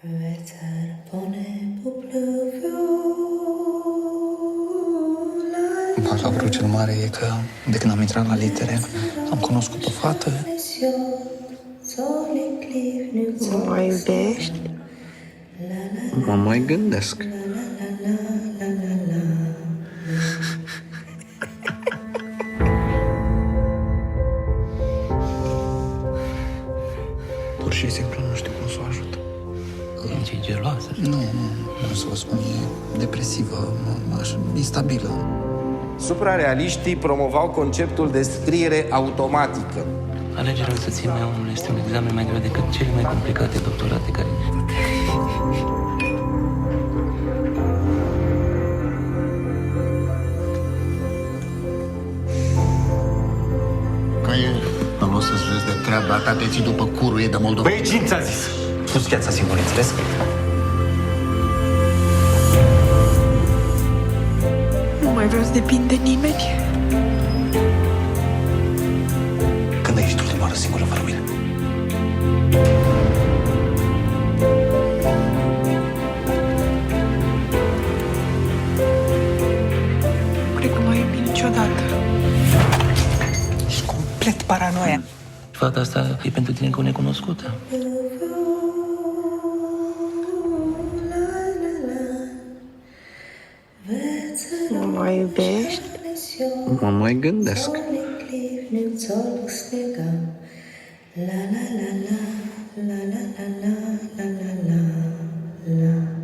Wetter pone po plăviula. Macabru cel mare e că, de când am intrat la litere, am cunoscut o fată. Mă mai iubești? Mă mai gândesc. Pur și simplu nu știu cum să o ajut. E geloasă. Nu să vă spun, e depresivă, instabilă. Suprarealiștii promovau conceptul de scriere automatică. Alegerea soției mea este un examen mai greu decât cele mai complicate doctorate care... Că e, nu o să-ți vezi de treaba ta, te ții după curuie de Moldova. Băi, cine ți-a zis? Nu-ți viața singur, înțeles? Nu mai vreau să depind de nimeni. Când ai ieșit ultima oară singură fără mine? Cred că nu ai iubit niciodată. Ești complet paranoia. Fata asta e pentru tine ca o necunoscută. Mă mai iubești? Mă mai gândesc. La la la la la la la la la la la la.